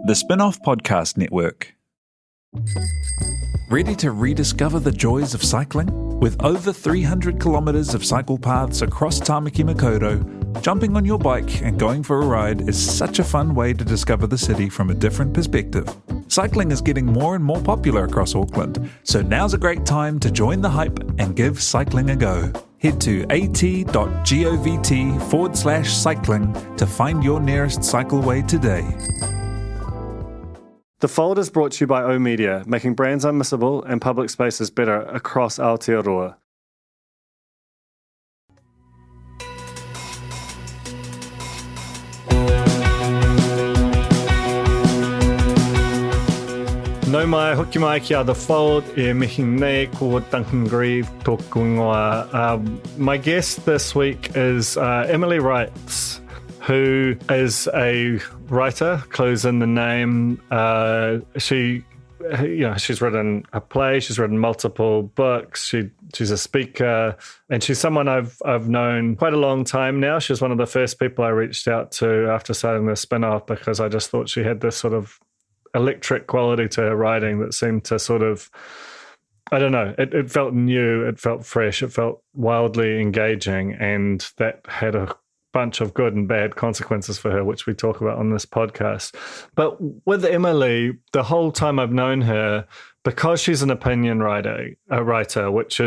The Spin-Off Podcast Network. Ready to rediscover the joys of cycling? With over 300 kilometres of cycle paths across Tāmaki Makaurau, jumping on your bike and going for a ride is such a fun way to discover the city from a different perspective. Cycling is getting more and more popular across Auckland, so now's a great time to join the hype and give cycling a go. Head to at.govt/cycling to find your nearest cycleway today. The Fold is brought to you by O Media, making brands unmissable and public spaces better across Aotearoa. Nau mai, hoki mai ki a The Fold, e mihi nei ko Duncan Greive tōku ingoa. My guest this week is Emily Wrights, who is a writer, clues in the name. She's written a play, she's written multiple books, she's a speaker, and she's someone I've known quite a long time now. She's one of the first people I reached out to after starting the spin-off because I just thought she had this sort of electric quality to her writing that seemed to sort of, I don't know, it felt new, it felt fresh, it felt wildly engaging, and that had a bunch of good and bad consequences for her, which we talk about on this podcast. But with Emily, the whole time I've known her, because she's an opinion writer, which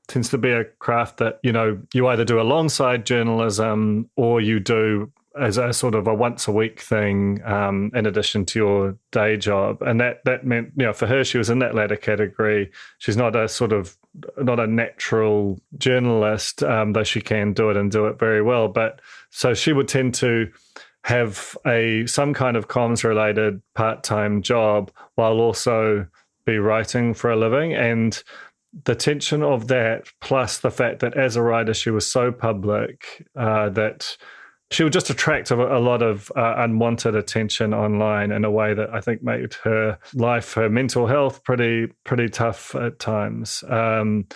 tends to be a craft that, you either do alongside journalism or you do as a sort of a once a week thing in addition to your day job. And that meant, for her, she was in that latter category. She's not a natural journalist, though she can do it and do it very well. But so she would tend to have some kind of comms related part-time job while also be writing for a living. And the tension of that, plus the fact that as a writer, she was so public that she would just attract a lot of unwanted attention online in a way that I think made her life, her mental health, pretty tough at times. And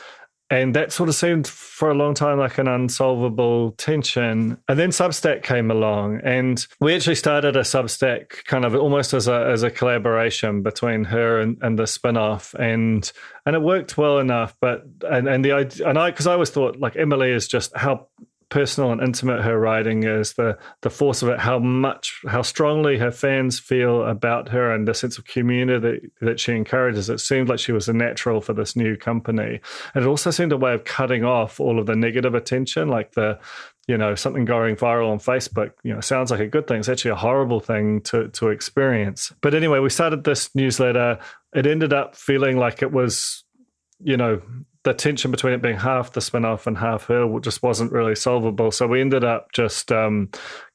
that sort of seemed for a long time like an unsolvable tension. And then Substack came along, and we actually started a Substack kind of almost as a collaboration between her and the spin-off, and it worked well enough. But because I always thought like Emily is just how personal and intimate her writing is, the force of it, how strongly her fans feel about her, and the sense of community that she encourages. It seemed like she was a natural for this new company. And it also seemed a way of cutting off all of the negative attention, like something going viral on Facebook, sounds like a good thing. It's actually a horrible thing to experience. But anyway, we started this newsletter. It ended up feeling like it was, the tension between it being half the spin-off and half her just wasn't really solvable. So we ended up just kind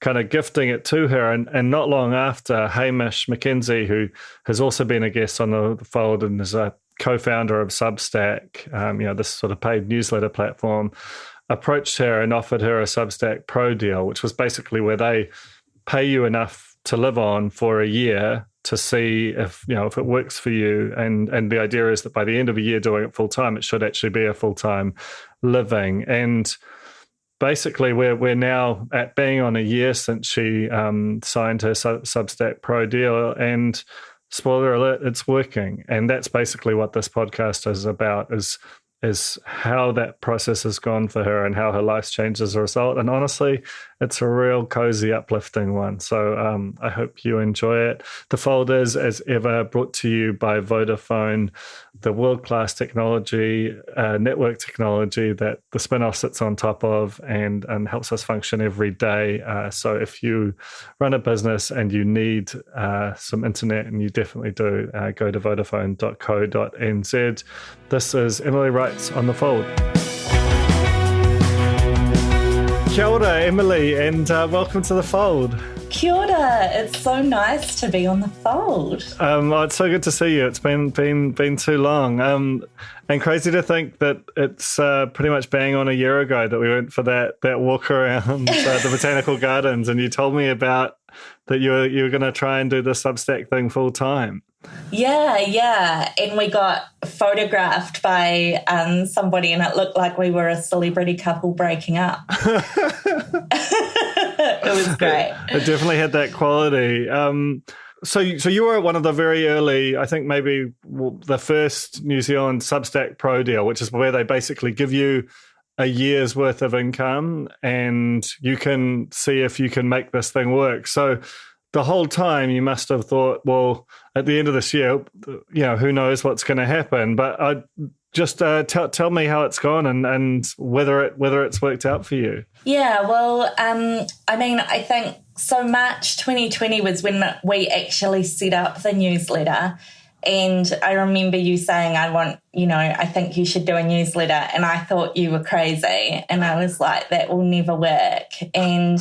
of gifting it to her. And not long after, Hamish McKenzie, who has also been a guest on the Fold and is a co-founder of Substack, this sort of paid newsletter platform, approached her and offered her a Substack Pro deal, which was basically where they pay you enough to live on for a year to see if it works for you, and the idea is that by the end of a year doing it full time, it should actually be a full time living. And basically, we're now at being on a year since she signed her Substack Pro deal, and spoiler alert, it's working. And that's basically what this podcast is about: is how that process has gone for her and how her life's changed as a result. And honestly, it's a real cozy, uplifting one. So I hope you enjoy it. The Fold is, as ever, brought to you by Vodafone, the world-class technology, network technology that the spin-off sits on top of and helps us function every day. So if you run a business and you need some internet, and you definitely do, go to vodafone.co.nz. This is Emily Wrights on The Fold. Kia ora, Emily, and welcome to The Fold. Kia ora. It's so nice to be on The Fold. It's so good to see you. It's been too long. And crazy to think that it's pretty much bang on a year ago that we went for that walk around the botanical gardens, and you told me about that you were going to try and do the Substack thing full time. Yeah. And we got photographed by somebody, and it looked like we were a celebrity couple breaking up. It was great. It definitely had that quality. So you were one of the very early, I think maybe the first New Zealand Substack Pro deal, which is where they basically give you a year's worth of income and you can see if you can make this thing work. So the whole time you must have thought, well, at the end of this year, who knows what's going to happen. But just tell me how it's gone and whether it's worked out for you. Yeah, well, I think so March 2020 was when we actually set up the newsletter. And I remember you saying, I think you should do a newsletter. And I thought you were crazy. And I was like, that will never work. And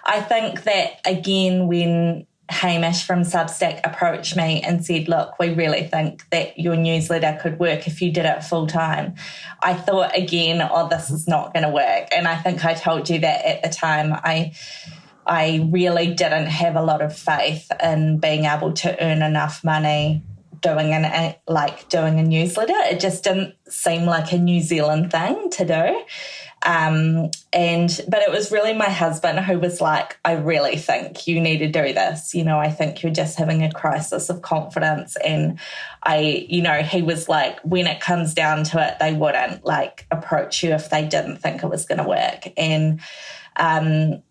I think that, again, when Hamish from Substack approached me and said, look, we really think that your newsletter could work if you did it full time, I thought again, this is not going to work. And I think I told you that at the time. I really didn't have a lot of faith in being able to earn enough money doing a newsletter. It just didn't seem like a New Zealand thing to do. But it was really my husband who was like, I really think you need to do this. I think you're just having a crisis of confidence. And he was like, when it comes down to it, they wouldn't approach you if they didn't think it was going to work. And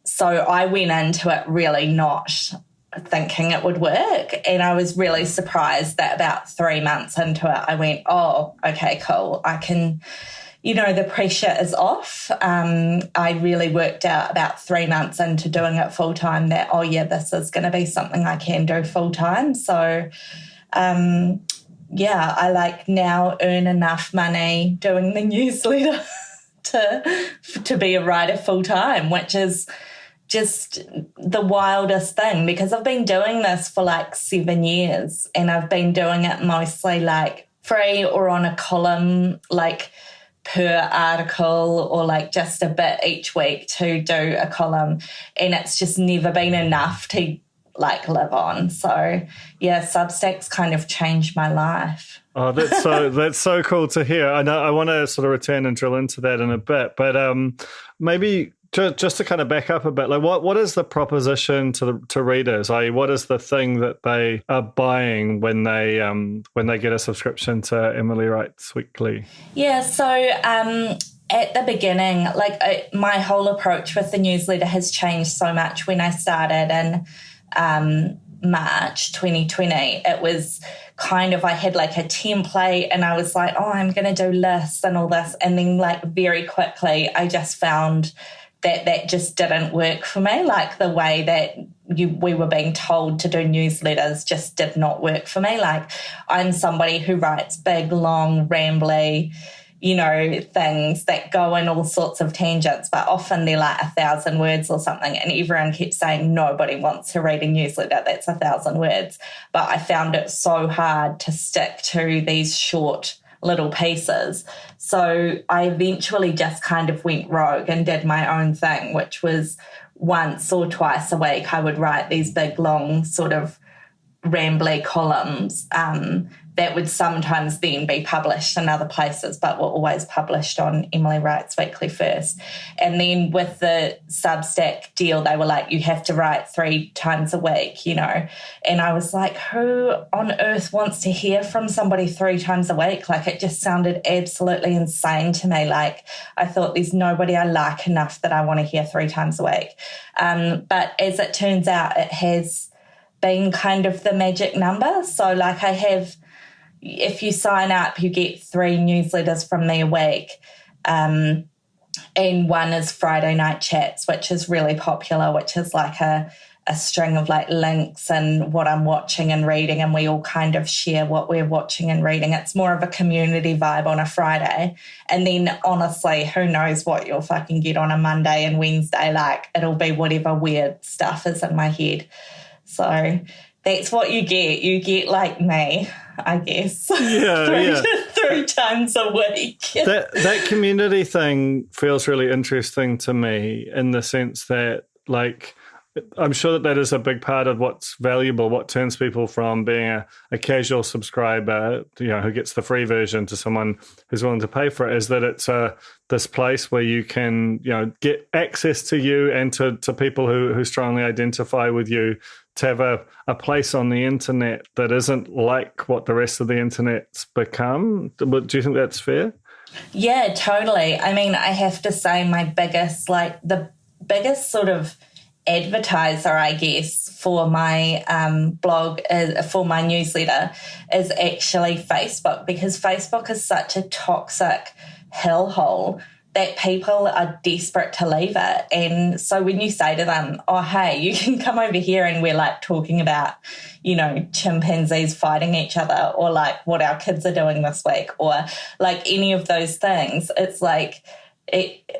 so I went into it really not thinking it would work. And I was really surprised that about 3 months into it, I went, oh, okay, cool. I can, the pressure is off. I really worked out about 3 months into doing it full time that, oh yeah, this is going to be something I can do full time. So, I now earn enough money doing the newsletter to be a writer full time, which is just the wildest thing because I've been doing this for 7 years and I've been doing it mostly free or on a column, per article or just a bit each week to do a column. And it's just never been enough to live on. So yeah, Substack's kind of changed my life. Oh, that's so cool to hear. I know I want to sort of return and drill into that in a bit, but maybe just to kind of back up a bit, what is the proposition to readers? What is the thing that they are buying when they get a subscription to Emily Writes Weekly? Yeah, so at the beginning, my whole approach with the newsletter has changed so much. When I started in March 2020, it was kind of, I had a template and I was like, oh, I'm going to do lists and all this. And then very quickly, I just found that just didn't work for me. The way that we were being told to do newsletters just did not work for me. I'm somebody who writes big, long, rambly, things that go in all sorts of tangents, but often they're 1,000 words or something. And everyone keeps saying nobody wants to read a newsletter that's 1,000 words. But I found it so hard to stick to these short little pieces. So I eventually just kind of went rogue and did my own thing, which was once or twice a week I would write these big, long sort of rambly columns that would sometimes then be published in other places, but were always published on Emily Writes Weekly first. And then with the Substack deal, they were like, you have to write 3 times a week, And I was like, who on earth wants to hear from somebody 3 times a week? It just sounded absolutely insane to me. I thought there's nobody I like enough that I want to hear 3 times a week. But as it turns out, it has been kind of the magic number. So I have, if you sign up, you get 3 newsletters from me a week. And one is Friday Night Chats, which is really popular, which is a string of links and what I'm watching and reading. And we all kind of share what we're watching and reading. It's more of a community vibe on a Friday. And then honestly, who knows what you'll fucking get on a Monday and Wednesday. It'll be whatever weird stuff is in my head. So that's what you get. You get me, I guess. Yeah, three times a week. That community thing feels really interesting to me in the sense that, I'm sure that is a big part of what's valuable, what turns people from being a casual subscriber, who gets the free version to someone who's willing to pay for it, is that it's this place where you can, get access to you and to people who strongly identify with you to have a place on the internet that isn't like what the rest of the internet's become. Do you think that's fair? Yeah, totally. I mean, I have to say the biggest sort of advertiser, I guess, for my blog, for my newsletter, is actually Facebook, because Facebook is such a toxic hellhole that people are desperate to leave it. And so when you say to them, oh, hey, you can come over here and we're like talking about, chimpanzees fighting each other, or like what our kids are doing this week, or like any of those things, it's like,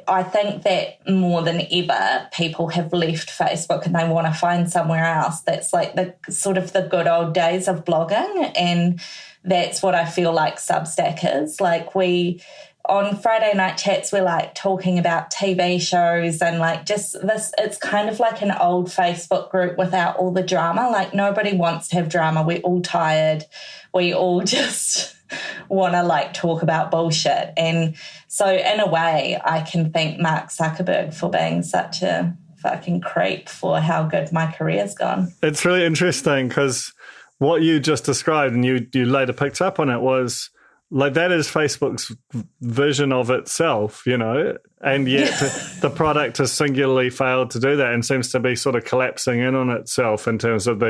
I think that more than ever, people have left Facebook and they want to find somewhere else that's like the sort of the good old days of blogging. And that's what I feel like Substack is. Like on Friday night chats, we're like talking about TV shows and like just this, it's kind of like an old Facebook group without all the drama. Like nobody wants to have drama. We're all tired. We all just want to like talk about bullshit. And so in a way, I can thank Mark Zuckerberg for being such a fucking creep for how good my career's gone. It's really interesting because what you just described, and you later picked up on it, was like that is Facebook's vision of itself, and yet the product has singularly failed to do that and seems to be sort of collapsing in on itself in terms of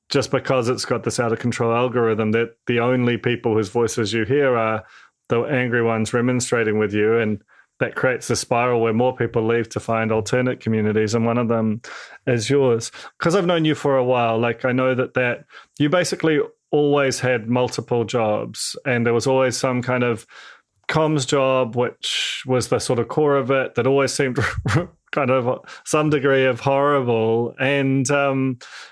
just because it's got this out of control algorithm that the only people whose voices you hear are the angry ones remonstrating with you, and that creates a spiral where more people leave to find alternate communities, and one of them is yours. Because I've known you for a while, like I know that you basically always had multiple jobs, and there was always some kind of comms job, which was the sort of core of it, that always seemed kind of some degree of horrible. And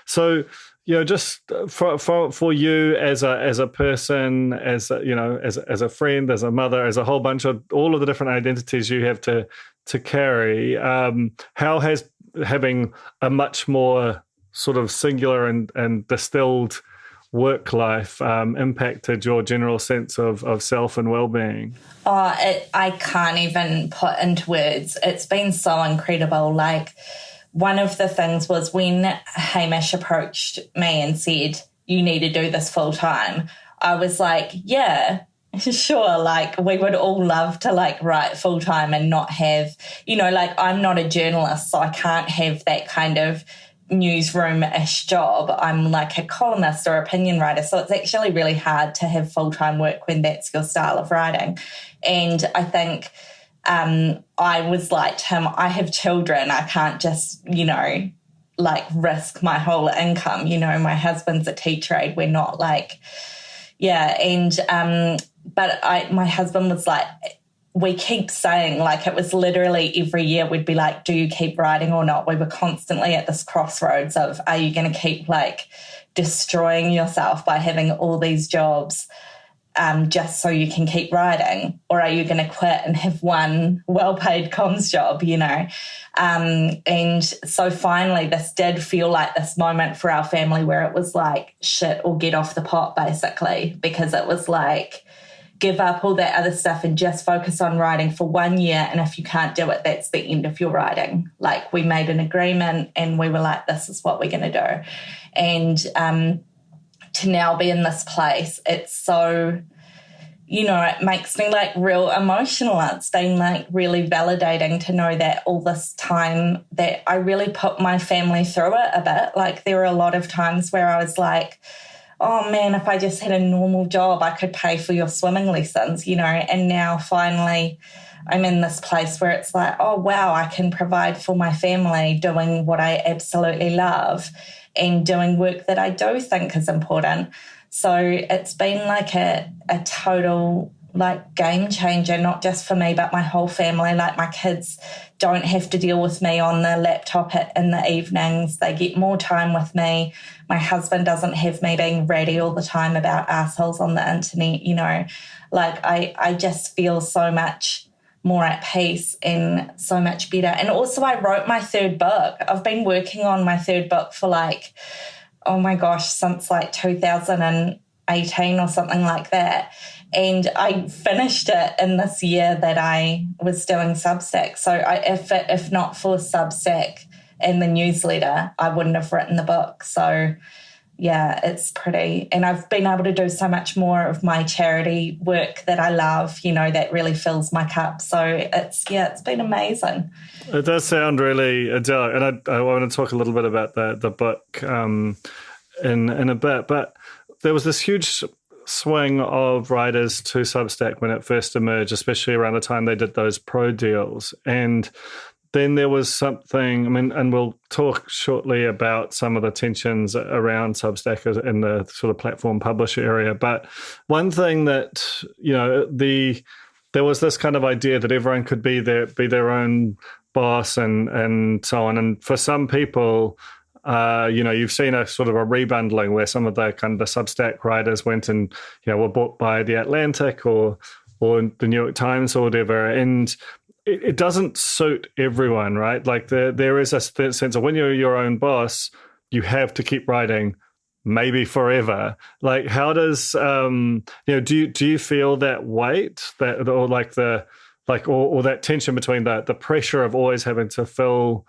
so, just for you as a person, as a friend, as a mother, as a whole bunch of all of the different identities you have to carry, how has having a much more sort of singular and distilled work life impacted your general sense of self and well-being? I can't even put into words. It's been so incredible. Like, one of the things was when Hamish approached me and said, you need to do this full time, I was like, yeah, sure. Like, we would all love to like write full time and not have, like, I'm not a journalist, so I can't have that kind of newsroom-ish job. I'm like a columnist or opinion writer, so it's actually really hard to have full-time work when that's your style of writing. And I think I was like to him, I have children, I can't just like risk my whole income. My husband's a teacher aide, we're not like, but my husband was like, we keep saying, like, it was literally every year we'd be like, do you keep writing or not? We were constantly at this crossroads of, are you going to keep like destroying yourself by having all these jobs just so you can keep writing? Or are you going to quit and have one well-paid comms job, And so finally this did feel like this moment for our family where it was like shit or get off the pot, basically, because it was like, give up all that other stuff and just focus on writing for 1 year. And if you can't do it, that's the end of your writing. Like, we made an agreement and we were like, this is what we're going to do. And to now be in this place, it's so, it makes me like real emotional. It's been like really validating to know that all this time that I really put my family through it a bit. Like, there were a lot of times where I was like, oh man, if I just had a normal job, I could pay for your swimming lessons, and now finally I'm in this place where it's like, oh wow, I can provide for my family doing what I absolutely love and doing work that I do think is important. So it's been like a total like game changer, not just for me, but my whole family. Like, my kids don't have to deal with me on the laptop in the evenings. They get more time with me. My husband doesn't have me being ratty all the time about assholes on the internet, Like, I just feel so much more at peace and so much better. And also I wrote my third book. I've been working on my third book for like, oh my gosh, since like 2018 or something like that. And I finished it in this year that I was doing Substack. So if not for Substack, and the newsletter, I wouldn't have written the book. So yeah, it's pretty, and I've been able to do so much more of my charity work that I love, that really fills my cup. So it's been amazing. It does sound really idyllic, and I want to talk a little bit about the book in a bit, but there was this huge swing of writers to Substack when it first emerged, especially around the time they did those pro deals. And then there was something, and we'll talk shortly about some of the tensions around Substack in the sort of platform publisher area. But one thing that, there was this kind of idea that everyone could be their own boss and so on. And for some people, you've seen a sort of a rebundling where some of the kind of the Substack writers went and, were bought by The Atlantic or the New York Times or whatever. And it doesn't suit everyone, right? Like there is a sense of when you're your own boss, you have to keep writing maybe forever. Like how does, do you feel that weight or that tension between the pressure of always having to fill,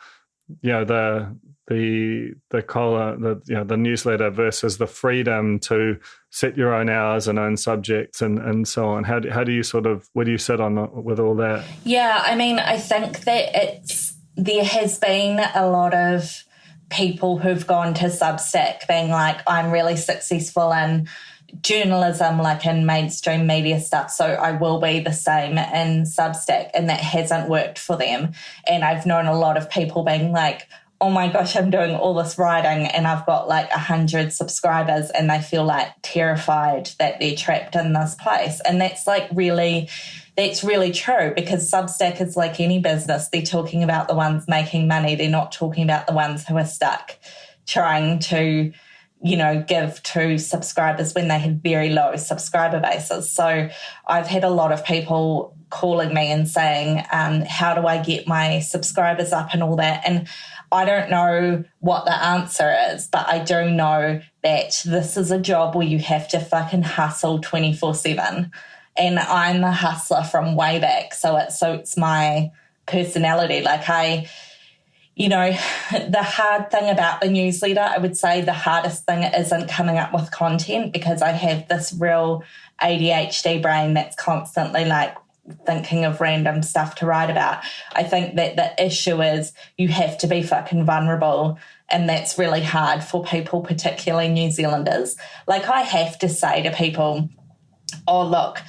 the column, the newsletter versus the freedom to set your own hours and own subjects and so on? How do you where do you sit on with all that? Yeah, I think that there has been a lot of people who've gone to Substack being like, I'm really successful in journalism, like in mainstream media stuff, so I will be the same in Substack, and that hasn't worked for them. And I've known a lot of people being like, oh my gosh, I'm doing all this writing and I've got like 100 subscribers, and they feel like terrified that they're trapped in this place. And that's really true, because Substack is like any business. They're talking about the ones making money. They're not talking about the ones who are stuck trying to, give to subscribers when they have very low subscriber bases. So I've had a lot of people calling me and saying, how do I get my subscribers up and all that? And I don't know what the answer is, but I do know that this is a job where you have to fucking hustle 24/7. And I'm a hustler from way back, so it suits my personality. The hard thing about the newsletter, I would say the hardest thing isn't coming up with content, because I have this real ADHD brain that's constantly thinking of random stuff to write about. I think that the issue is you have to be fucking vulnerable, and that's really hard for people, particularly New Zealanders. I have to say to people, oh, look,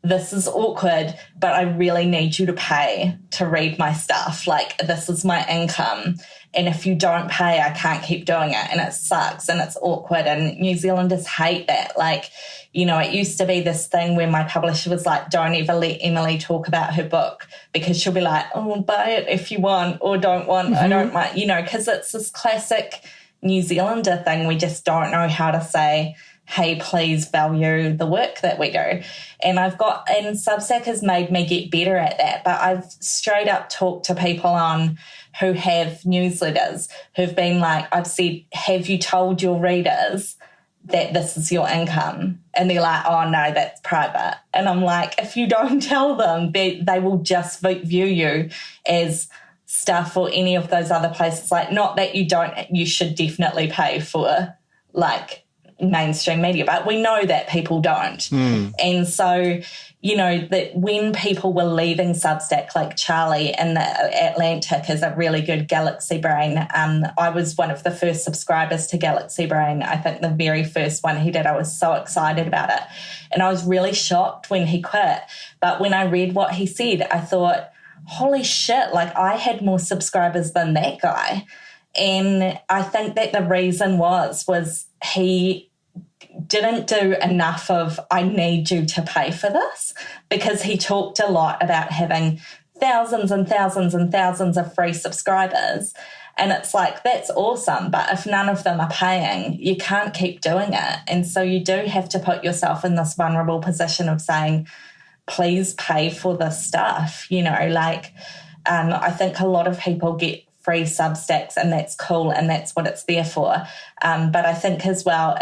this is awkward, but I really need you to pay to read my stuff. This is my income. And if you don't pay, I can't keep doing it. And it sucks and it's awkward. And New Zealanders hate that. It used to be this thing where my publisher was like, don't ever let Emily talk about her book, because she'll be like, oh, buy it if you want, or don't want, I don't mind, because it's this classic New Zealander thing. We just don't know how to say, hey, please value the work that we do. And Substack has made me get better at that. But I've straight up talked to people who have newsletters who've been like, I've said, have you told your readers that this is your income? And they're like, oh no, that's private. And I'm like, if you don't tell them, they will just view you as stuff or any of those other places. Not that you should definitely pay for mainstream media, but we know that people don't. And so, that when people were leaving Substack, like Charlie in the Atlantic is a really good Galaxy Brain. I was one of the first subscribers to Galaxy Brain. I think the very first one he did, I was so excited about it. And I was really shocked when he quit. But when I read what he said, I thought, holy shit, I had more subscribers than that guy. And I think that the reason was he didn't do enough of, I need you to pay for this, because he talked a lot about having thousands and thousands and thousands of free subscribers. And it's that's awesome. But if none of them are paying, you can't keep doing it. And so you do have to put yourself in this vulnerable position of saying, please pay for this stuff. I think a lot of people get free Substacks, and that's cool, and that's what it's there for. But I think as well,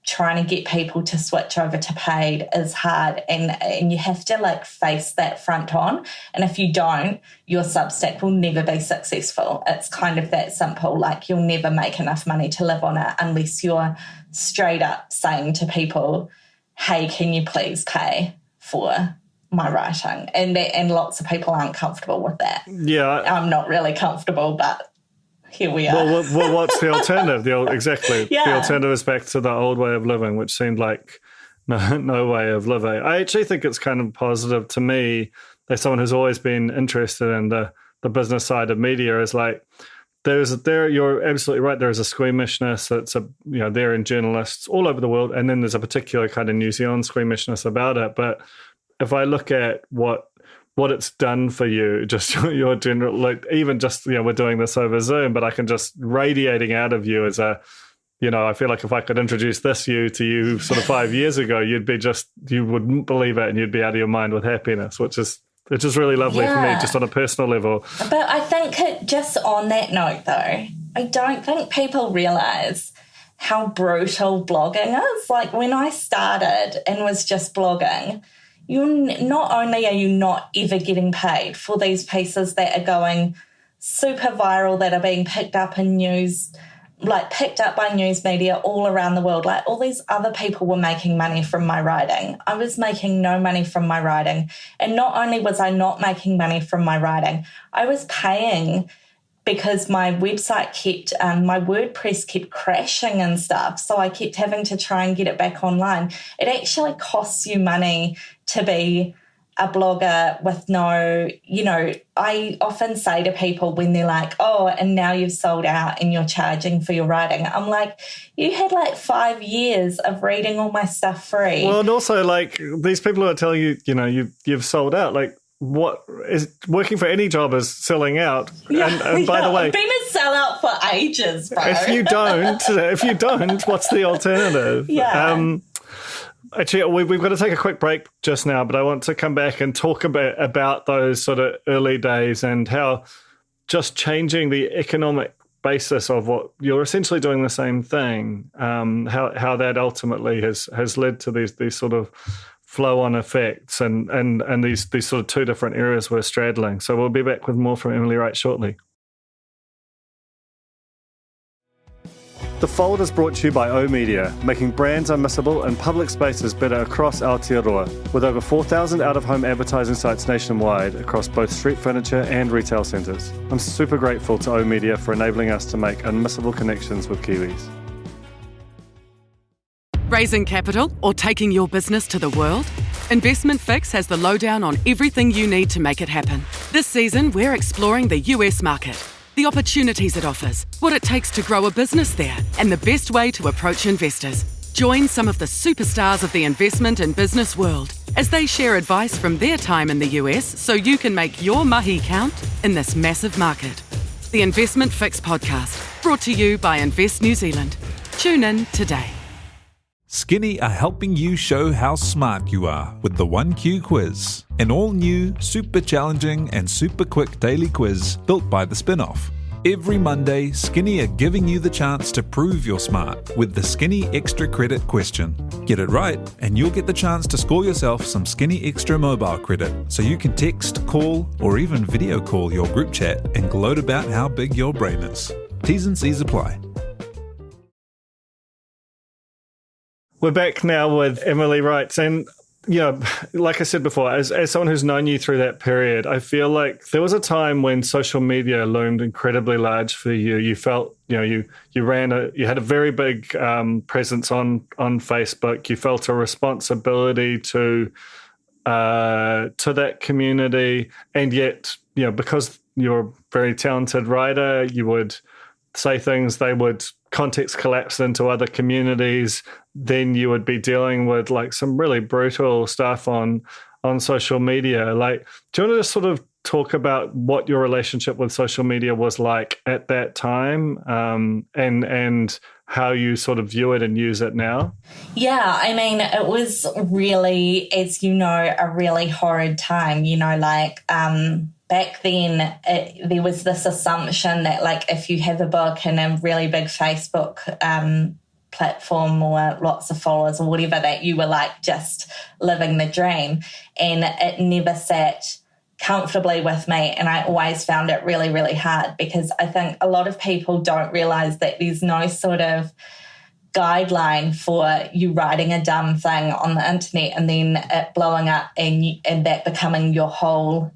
trying to get people to switch over to paid is hard, and you have to like face that front on. And if you don't, your Substack will never be successful. It's kind of that simple. Like, you'll never make enough money to live on it unless you're straight up saying to people, hey, can you please pay for my writing? And lots of people aren't comfortable with that. Yeah. I'm not really comfortable, but here we are. Well, what's the alternative? Exactly. Yeah. The alternative is back to the old way of living, which seemed like no way of living. I actually think it's kind of positive to me, as someone who's always been interested in the business side of media, is like, you're absolutely right. There is a squeamishness that's there in journalists all over the world, and then there's a particular kind of New Zealand squeamishness about it. But if I look at what it's done for you, just your general, like, even just, we're doing this over Zoom, but I can just radiating out of you as a, I feel like if I could introduce this you to you sort of 5 years ago, you wouldn't believe it, and you'd be out of your mind with happiness, which is really lovely for me, just on a personal level. But I think just on that note, though, I don't think people realise how brutal blogging is. Like, when I started and was just blogging, not only are you not ever getting paid for these pieces that are going super viral, that are being picked up in news, like picked up by news media all around the world. Like, all these other people were making money from my writing. I was making no money from my writing. And not only was I not making money from my writing, I was paying because my website my WordPress kept crashing and stuff. So I kept having to try and get it back online. It actually costs you money to be a blogger with no, I often say to people when they're like, oh, and now you've sold out and you're charging for your writing. I'm like, you had like 5 years of reading all my stuff free. Well, and also, like, these people who are telling you, you've sold out, like, what is working for any job is selling out. And by the way, I've been a sellout for ages, bro. If you don't, what's the alternative? Yeah. Actually, we've got to take a quick break just now, but I want to come back and talk about those sort of early days and how just changing the economic basis of what you're essentially doing the same thing, how that ultimately has led to these sort of flow-on effects and these sort of two different areas we're straddling. So we'll be back with more from Emily Wright shortly. The Fold is brought to you by O Media, making brands unmissable and public spaces better across Aotearoa, with over 4,000 out-of-home advertising sites nationwide across both street furniture and retail centres. I'm super grateful to O Media for enabling us to make unmissable connections with Kiwis. Raising capital or taking your business to the world? Investment Fix has the lowdown on everything you need to make it happen. This season, we're exploring the US market, the opportunities it offers, what it takes to grow a business there, and the best way to approach investors. Join some of the superstars of the investment and business world as they share advice from their time in the US so you can make your mahi count in this massive market. The Investment Fix podcast, brought to you by Invest New Zealand. Tune in today. Skinny are helping you show how smart you are with the 1Q quiz, an all-new, super challenging and super quick daily quiz built by the Spin-Off. Every Monday, Skinny are giving you the chance to prove you're smart with the Skinny Extra Credit question. Get it right, and you'll get the chance to score yourself some Skinny Extra mobile credit so you can text, call, or even video call your group chat and gloat about how big your brain is. T's and C's apply. We're back now with Emily Wright. And, like I said before, as someone who's known you through that period, I feel like there was a time when social media loomed incredibly large for you. You felt, you had a very big presence on Facebook. You felt a responsibility to that community. And yet, because you're a very talented writer, you would say things, they would context collapse into other communities. Then you would be dealing with like some really brutal stuff on social media. Like, do you want to just sort of talk about what your relationship with social media was like at that time, and how you sort of view it and use it now? Yeah, I mean, it was really, as you know, a really horrid time, back then, there was this assumption that, like, if you have a book and a really big Facebook platform or lots of followers or whatever, that you were like just living the dream. And it never sat comfortably with me, and I always found it really, really hard, because I think a lot of people don't realize that there's no sort of guideline for you writing a dumb thing on the internet and then it blowing up and that becoming your whole,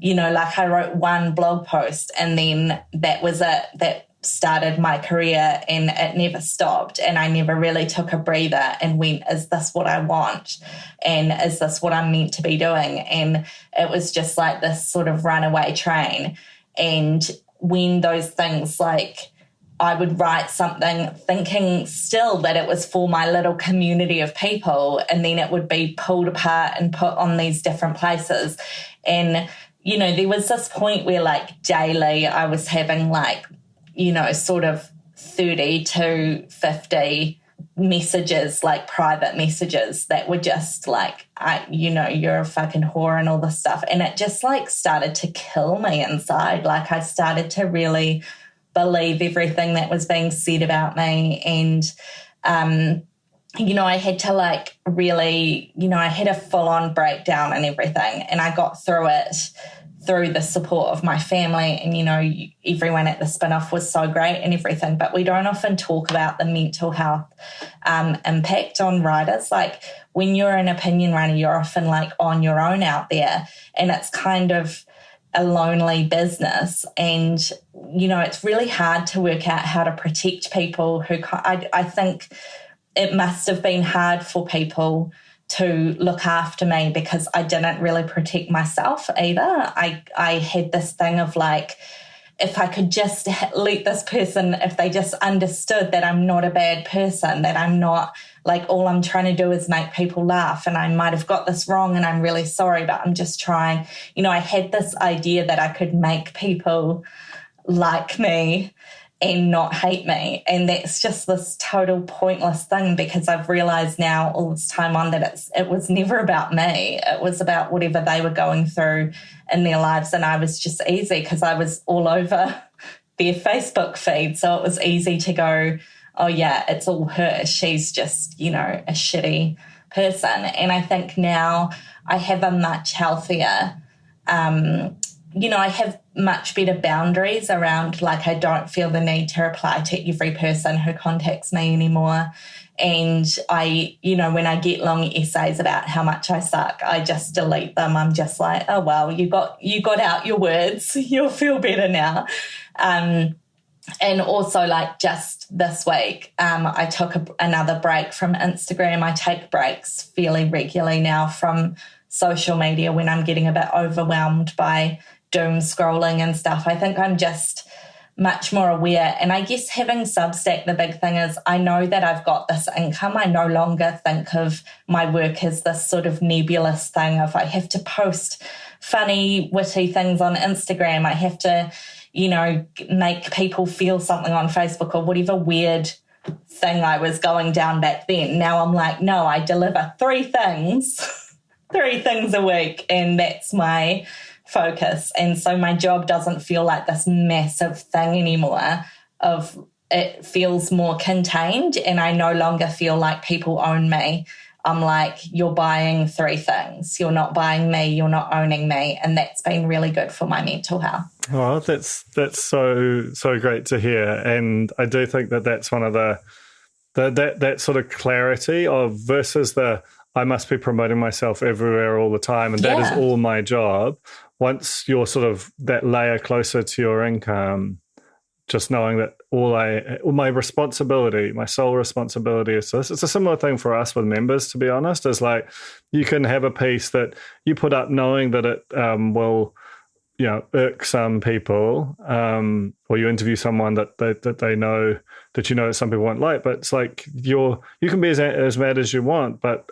like I wrote one blog post and then that was it. That started my career, and it never stopped, and I never really took a breather and went, is this what I want, and is this what I'm meant to be doing? And it was just like this sort of runaway train. And when those things, like, I would write something thinking still that it was for my little community of people, and then it would be pulled apart and put on these different places. And there was this point where, like, daily I was having like, sort of 30 to 50 messages, like private messages, that were just like, you're a fucking whore and all this stuff. And it just like started to kill me inside. Like, I started to really believe everything that was being said about me. And, I had to like really, I had a full-on breakdown and everything. And I got through it through the support of my family, and everyone at the spin-off was so great and everything, but we don't often talk about the mental health impact on writers. Like, when you're an opinion writer, you're often like on your own out there, and it's kind of a lonely business, and it's really hard to work out how to protect people who I think it must have been hard for people to look after me, because I didn't really protect myself either. I had this thing of like, if I could just let this person, if they just understood that I'm not a bad person, that I'm not like, all I'm trying to do is make people laugh, and I might have got this wrong and I'm really sorry, but I'm just trying. I had this idea that I could make people like me and not hate me. And that's just this total pointless thing, because I've realized now all this time on that it was never about me. It was about whatever they were going through in their lives. And I was just easy because I was all over their Facebook feed. So it was easy to go, oh yeah, it's all her. She's just, a shitty person. And I think now I have a much healthier, I have much better boundaries around, like, I don't feel the need to reply to every person who contacts me anymore. And I, when I get long essays about how much I suck, I just delete them. I'm just like, oh, well, you got out your words. You'll feel better now. And also, like, just this week, I took another break from Instagram. I take breaks fairly regularly now from social media when I'm getting a bit overwhelmed by doom scrolling and stuff. I think I'm just much more aware. And I guess having Substack, the big thing is I know that I've got this income. I no longer think of my work as this sort of nebulous thing of I have to post funny, witty things on Instagram. I have to, make people feel something on Facebook or whatever weird thing I was going down back then. Now I'm like, no, I deliver 3 things, 3 things a week, and that's my focus. And so my job doesn't feel like this massive thing anymore. It feels more contained, and I no longer feel like people own me. I'm like, you're buying 3 things. You're not buying me. You're not owning me. And that's been really good for my mental health. Oh, that's so great to hear. And I do think that that's one of that sort of clarity of versus the I must be promoting myself everywhere all the time, and that is all my job. Once you're sort of that layer closer to your income, just knowing that all my responsibility, my sole responsibility is this. It's a similar thing for us with members, to be honest, is like you can have a piece that you put up knowing that it will, irk some people, or you interview someone that they know that some people won't like, but it's like you can be as mad as you want, but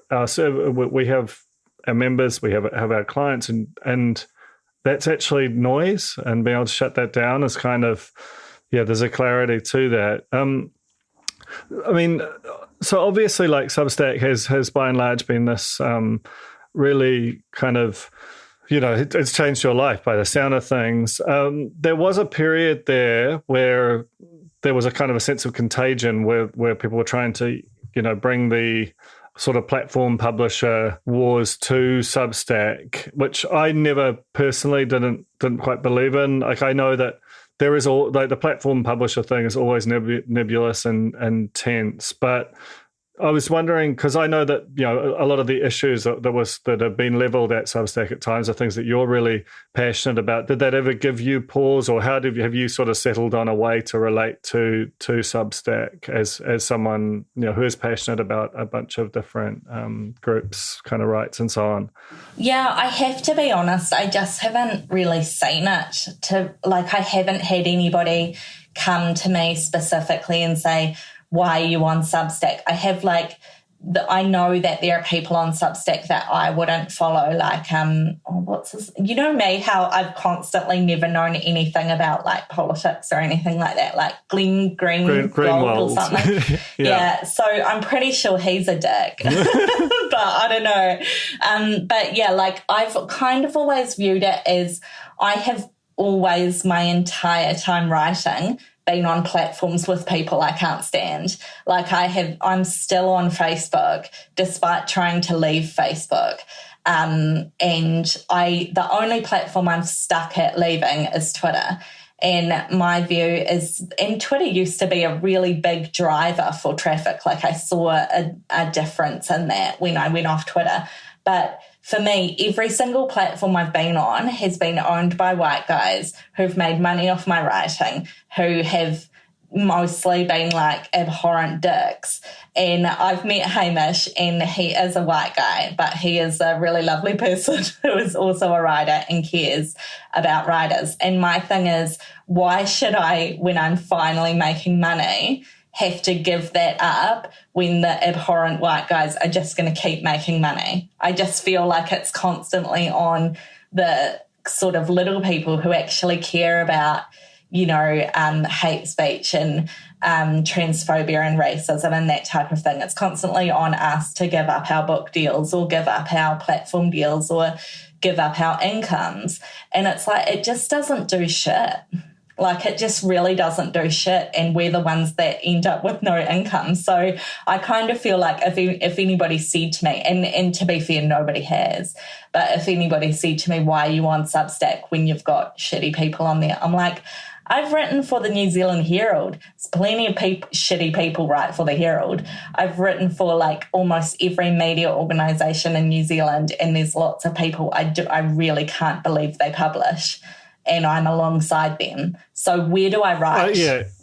we have our members, we have our clients, and that's actually noise, and being able to shut that down is kind of, there's a clarity to that. I mean, so obviously like Substack has by and large been this really kind of, it's changed your life by the sound of things. There was a period there where there was a kind of a sense of contagion where people were trying to, bring the sort of platform publisher wars to Substack, which I never personally didn't quite believe in. Like, I know that there is all, like, the platform publisher thing is always nebulous and tense, but I was wondering, because I know that, a lot of the issues that have been leveled at Substack at times are things that you're really passionate about. Did that ever give you pause, or have you sort of settled on a way to relate to Substack as someone, who is passionate about a bunch of different groups, kind of rights and so on? Yeah, I have to be honest, I just haven't really seen it. I haven't had anybody come to me specifically and say, why are you on Substack? I have I know that there are people on Substack that I wouldn't follow, what's this? You know me, how I've constantly never known anything about politics or anything like that, like Glenn Greenwald or something. Yeah, so I'm pretty sure he's a dick, but I don't know. But yeah, I've kind of always viewed it as I have always my entire time writing been on platforms with people I can't stand. I'm still on Facebook despite trying to leave Facebook. And the only platform I'm stuck at leaving is Twitter. And my view is, and Twitter used to be a really big driver for traffic. I saw a difference in that when I went off Twitter. But for me, every single platform I've been on has been owned by white guys who've made money off my writing, who have mostly been abhorrent dicks. And I've met Hamish, and he is a white guy, but he is a really lovely person who is also a writer and cares about writers. And my thing is, why should I, when I'm finally making money, have to give that up when the abhorrent white guys are just going to keep making money? I just feel like it's constantly on the sort of little people who actually care about, hate speech and transphobia and racism and that type of thing. It's constantly on us to give up our book deals or give up our platform deals or give up our incomes. And it's it just doesn't do shit. It just really doesn't do shit, and we're the ones that end up with no income. So I kind of feel like if anybody said to me, and to be fair, nobody has, but if anybody said to me, why are you on Substack when you've got shitty people on there? I'm like, I've written for the New Zealand Herald. There's plenty of shitty people write for the Herald. I've written for almost every media organisation in New Zealand, and there's lots of people I really can't believe they publish, and I'm alongside them. So where do I write?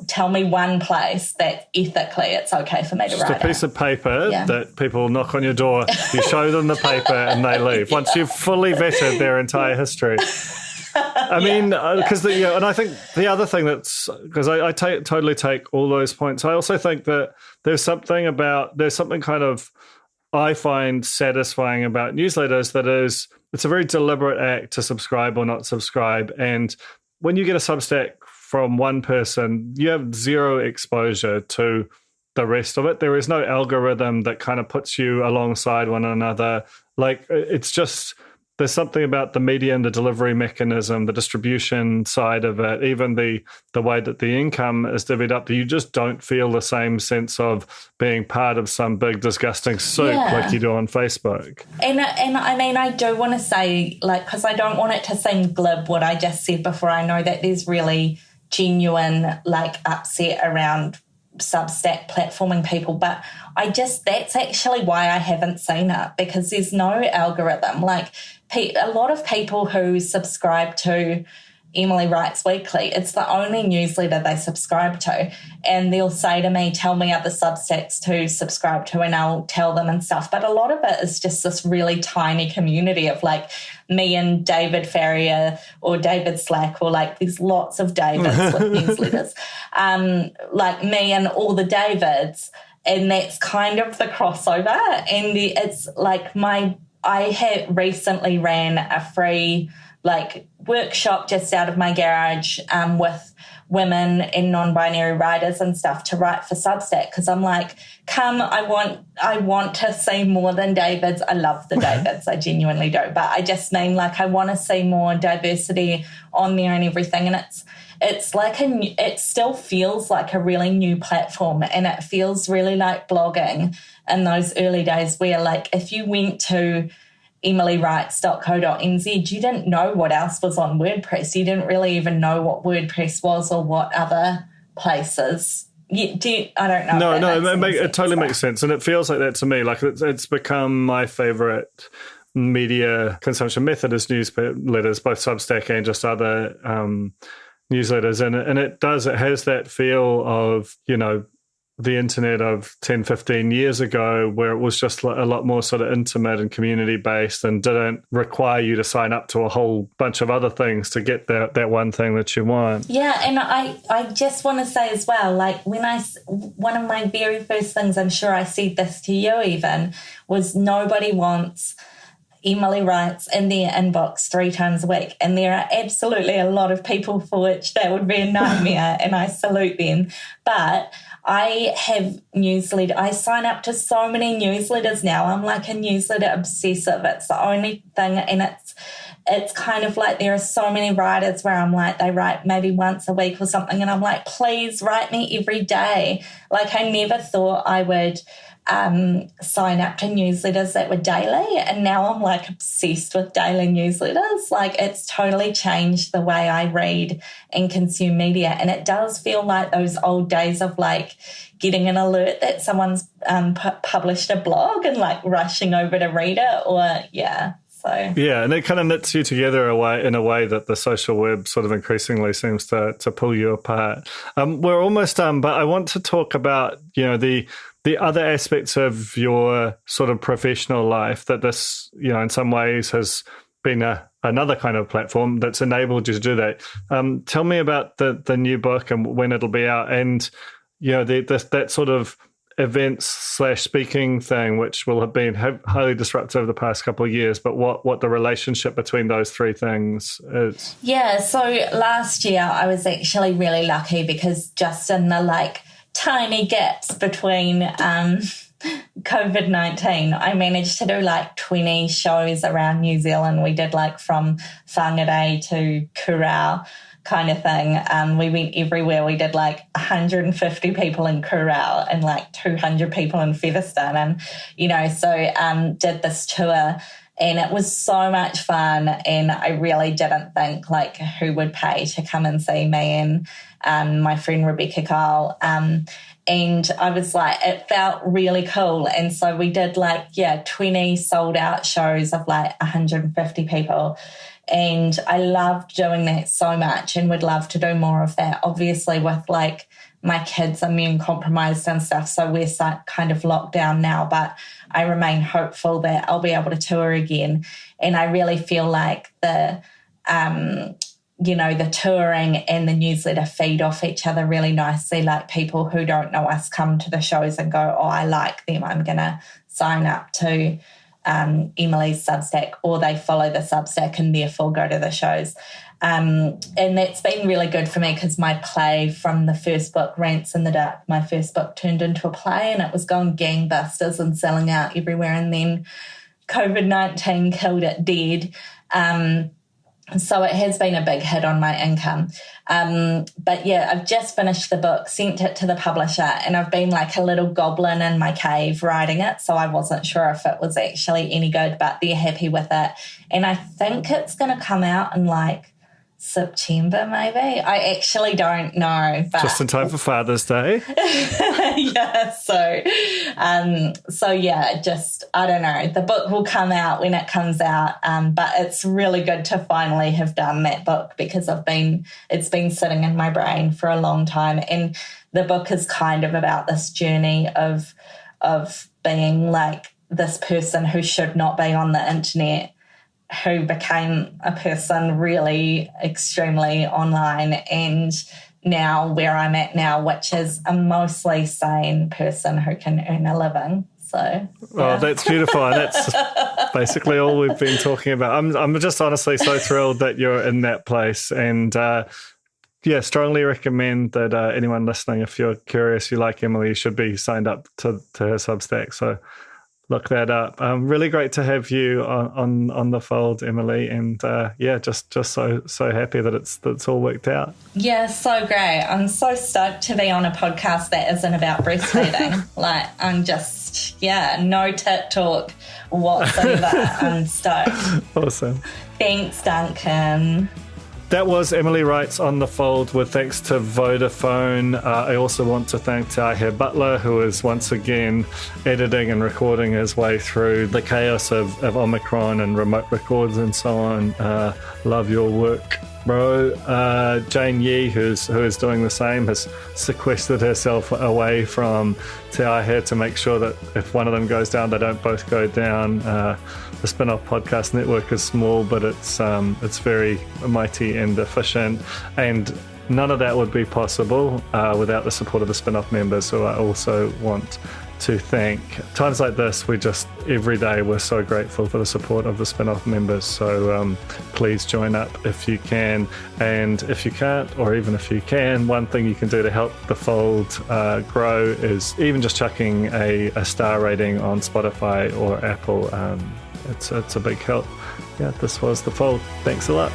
Tell me one place that ethically it's okay for me to write. Just a piece of paper that people knock on your door, you show them the paper and they leave. Once you've fully vetted their entire history. I mean, because and I think the other thing because I totally take all those points. I also think that there's something kind of I find satisfying about newsletters that is, it's a very deliberate act to subscribe or not subscribe. And when you get a Substack from one person, you have zero exposure to the rest of it. There is no algorithm that kind of puts you alongside one another. It's just, there's something about the media and the delivery mechanism, the distribution side of it, even the way that the income is divvied up, that you just don't feel the same sense of being part of some big disgusting soup like you do on Facebook. And I mean, I do want to say, because I don't want it to seem glib what I just said before. I know that there's really genuine upset around Substack platforming people, but that's actually why I haven't seen it, because there's no algorithm. A lot of people who subscribe to Emily Writes Weekly, it's the only newsletter they subscribe to, and they'll say to me, tell me other Substacks to subscribe to, and I'll tell them and stuff. But a lot of it is just this really tiny community of me and David Farrier or David Slack, or there's lots of Davids with newsletters, me and all the Davids, and that's kind of the crossover. And it's I had recently ran a free workshop just out of my garage with women and non-binary writers and stuff to write for Substack, because I'm like, I want to see more than Davids. I love the Davids, I genuinely do, but I just mean like I want to see more diversity on there and everything. And it's like it still feels like a really new platform, and it feels really like blogging in those early days where, like, if you went to emilywrites.co.nz, you didn't know what else was on WordPress. You didn't really even know what WordPress was or what other places. I don't know. No, it totally makes sense. And it feels like that to me. Like it's become my favorite media consumption method is newsletters, both Substack and just other newsletters. And it has that feel of, the internet of 10, 15 years ago, where it was just a lot more sort of intimate and community-based and didn't require you to sign up to a whole bunch of other things to get that one thing that you want. Yeah, and I just want to say as well, like one of my very first things, I'm sure I said this to you even, was nobody wants Emily Writes in their inbox 3 times a week. And there are absolutely a lot of people for which that would be a nightmare, and I salute them. But I have I sign up to so many newsletters now. I'm like a newsletter obsessive. It's the only thing, and it's kind of like there are so many writers where I'm like, they write maybe once a week or something, and I'm like, please write me every day. Like, I never thought I would sign up to newsletters that were daily, and now I'm like obsessed with daily newsletters. Like, it's totally changed the way I read and consume media, and it does feel like those old days of like getting an alert that someone's published a blog and like rushing over to read it, or So. Yeah, and it kind of knits you together in a way that the social web sort of increasingly seems to pull you apart. We're almost done, but I want to talk about, the other aspects of your sort of professional life that this, in some ways has been another kind of platform that's enabled you to do that. Tell me about the new book and when it'll be out, and, that sort of events/speaking thing, which will have been highly disruptive the past couple of years, but what the relationship between those 3 things is. Yeah, so last year I was actually really lucky because just in the tiny gaps between COVID-19, I managed to do 20 shows around New Zealand. We did from Whangarei to Kurau kind of thing. We went everywhere. We did 150 people in Kurau and 200 people in Featherston, and so did this tour, and it was so much fun. And I really didn't think who would pay to come and see me and my friend Rebecca Kyle. And I was it felt really cool. And so we did 20 sold out shows of 150 people. And I loved doing that so much and would love to do more of that. Obviously with my kids immune compromised and stuff, so we're kind of locked down now, but I remain hopeful that I'll be able to tour again. And I really feel like the touring and the newsletter feed off each other really nicely. People who don't know us come to the shows and go, oh, I like them, I'm going to sign up to Emily's Substack, or they follow the Substack and therefore go to the shows. And that's been really good for me because my play from the first book, Rants in the Dark, my first book, turned into a play, and it was going gangbusters and selling out everywhere. And then COVID-19 killed it dead. So it has been a big hit on my income. But yeah, I've just finished the book, sent it to the publisher, and I've been like a little goblin in my cave writing it. So I wasn't sure if it was actually any good, but they're happy with it. And I think it's going to come out in September, maybe. I actually don't know. But just in time for Father's Day. Yeah. So yeah, just, I don't know. The book will come out when it comes out. But it's really good to finally have done that book because it's been sitting in my brain for a long time. And the book is kind of about this journey of being this person who should not be on the internet, who became a person really extremely online, and now where I'm at now, which is a mostly sane person who can earn a living. So, yeah. Oh, that's beautiful. And that's basically all we've been talking about. I'm just honestly so thrilled that you're in that place. And strongly recommend that anyone listening, if you're curious, you like Emily, you should be signed up to her Substack. So look that up. Really great to have you on the fold, Emily. And just so happy that it's all worked out. Yeah, so great. I'm so stoked to be on a podcast that isn't about breastfeeding. Like, I'm just, no tit talk whatsoever. I'm stoked. Awesome. Thanks, Duncan. That was Emily Wright's On the Fold with thanks to Vodafone. I also want to thank Tahe Butler, who is once again editing and recording his way through the chaos of Omicron and remote records and so on. Love your work, bro. Jane Yee, who is doing the same, has sequestered herself away from Tahe to make sure that if one of them goes down, they don't both go down. The Spin-Off Podcast Network is small, but it's very mighty and efficient. And none of that would be possible without the support of the Spin-Off members, who I also want to thank. Times like this, every day we're so grateful for the support of the Spin-Off members. So please join up if you can. And if you can't, or even if you can, one thing you can do to help the fold grow is even just chucking a star rating on Spotify or Apple. It's a big help. Yeah, this was The Fold. Thanks a lot.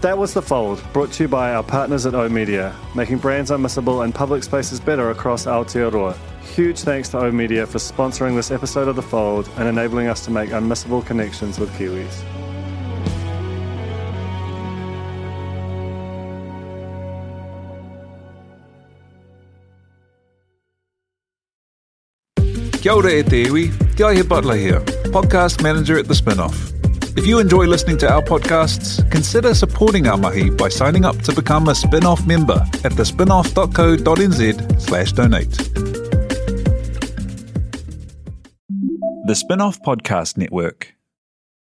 That was The Fold, brought to you by our partners at oOh!media, making brands unmissable and public spaces better across Aotearoa. Huge thanks to oOh!media for sponsoring this episode of The Fold and enabling us to make unmissable connections with Kiwis. Kia ora e te iwi, Tahe Butler here, podcast manager at The Spin-Off. If you enjoy listening to our podcasts, consider supporting our mahi by signing up to become a Spin-Off member at thespinoff.co.nz/donate. The Spin-Off Podcast Network.